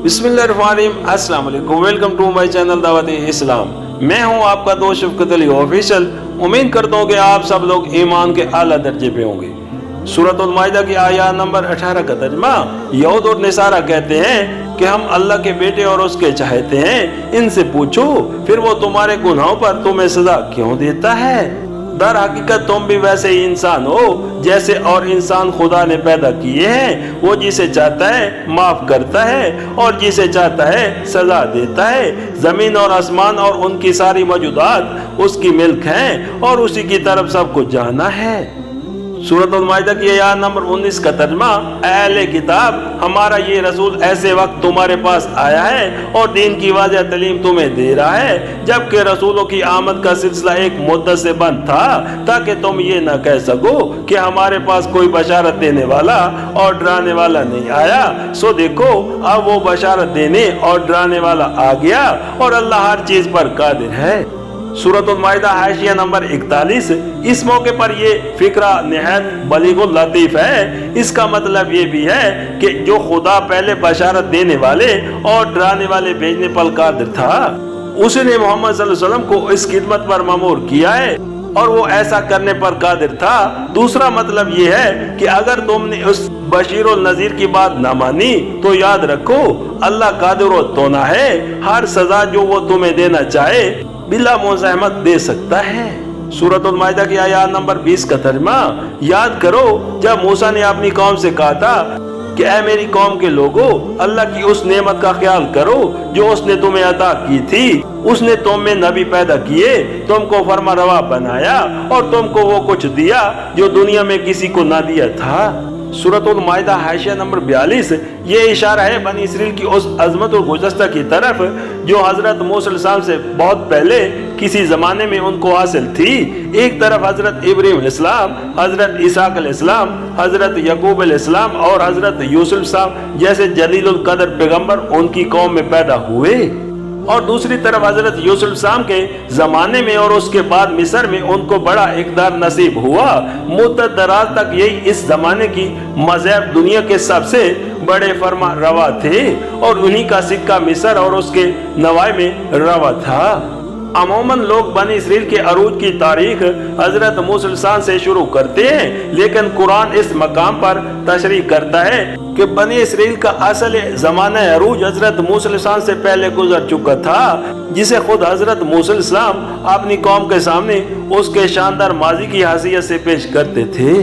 बिस्मिल्लाहिर्रहमानिर्रहीम, अस्सलाम वालेकुम, वेलकम टू माय चैनल दावत इस्लाम। मैं हूं आपका दोस्त शफकत अली ऑफिशियल। उम्मीद करता हूं कि आप सब लोग ईमान के आला दर्जे पे होंगे। सूरतुल माइदा की आयत नंबर 18 का तर्जुमा, यहूद और नसारा कहते हैं कि हम अल्लाह के बेटे और उसके चाहते हैं। इनसे पूछो फिर वो तुम्हारे गुनाहों पर तुम्हें सजा क्यों देता है। दर हकीकत तुम भी वैसे ही इंसान हो जैसे और इंसान खुदा ने पैदा किए हैं। वो जिसे चाहता है माफ करता है और जिसे चाहता है सजा देता है। जमीन और आसमान और उनकी सारी मौजूदात उसकी मिल्क हैं और उसी की तरफ सब कुछ जाना है। सूरतुल माइदा की आयत नंबर 19 का तर्जुमा, अहले किताब, हमारा ये रसूल ऐसे वक्त तुम्हारे पास आया है और दीन की वाज़ह तालीम तुम्हें दे रहा है, जबकि रसूलों की आमद का सिलसिला एक मुद्दत से बंद था, ताकि तुम ये न कह सको कि हमारे पास कोई बशारत देने वाला और डराने वाला नहीं आया। सो देखो अब वो बशारत देने और डराने वाला आ गया और अल्लाह हर चीज पर कादिर है। सूरतुल माइदा हाशिया नंबर 41। इस मौके पर ये फिक्रा निहायत बलीगुल लतीफ है। इसका मतलब ये भी है कि जो खुदा पहले बशारत देने वाले और डराने वाले भेजने पर कादिर था, उसने मोहम्मद सल्लल्लाहु अलैहि वसल्लम को इस खिदमत पर मामूर किया है और वो ऐसा करने पर कादिर था। दूसरा मतलब ये है कि अगर तुमने उस बशीर और नजीर की बात ना मानी तो याद रखो अल्लाह कादिर तो ना है, हर सजा जो वो तुम्हें देना चाहे बिला मुज़ाहमत दे सकता है। सूरतुल माइदा की आयत नंबर 20 का तर्जुमा, याद करो जब मूसा ने अपनी कौम से कहा था कि ऐ मेरी कौम के लोगों, अल्लाह की उस नेमत का ख्याल करो जो उसने तुम्हें अता की थी। उसने तुम में नबी पैदा किए, तुमको फरमा रवा बनाया और तुमको वो कुछ दिया जो दुनिया में किसी को ना दिया था। सूरतुल माइदा हाशिया नंबर 42। ये इशारा है बनी इसराइल की उस अजमत और गुज़श्ता की तरफ जो हजरत मूसा अलैहिस्सलाम से बहुत पहले किसी जमाने में उनको हासिल थी। एक तरफ हजरत इब्राहीम अलैहिस्सलाम, हजरत इसहाक अलैहिस्सलाम, हजरत यकूब अलैहिस्सलाम और हजरत यूसुफ अलैहिस्सलाम जैसे जलीलुल कदर पैगंबर उनकी कौम में पैदा हुए, और दूसरी तरफ हजरत यूसुफ अलैहिस्सलाम के जमाने में और उसके बाद मिस्र में उनको बड़ा इक़दार नसीब हुआ। मुद्दत दराज तक यही इस जमाने की मज़हब दुनिया के सबसे बड़े फरमा रवा थे और उन्हीं का सिक्का मिस्र और उसके नवाए में रवा था। अमूमन लोग बनी इसराइल के अरूज की तारीख हजरत मूसा अलैहिस्सलाम से शुरू करते हैं, लेकिन कुरान इस मकाम पर तशरीह करता है कि बनी इसराइल का असल जमाना अरूज हजरत मूसा अलैहिस्सलाम से पहले गुजर चुका था, जिसे खुद हजरत मूसा अलैहिस्सलाम अपनी कौम के सामने उसके शानदार माजी की हैसियत से पेश करते थे।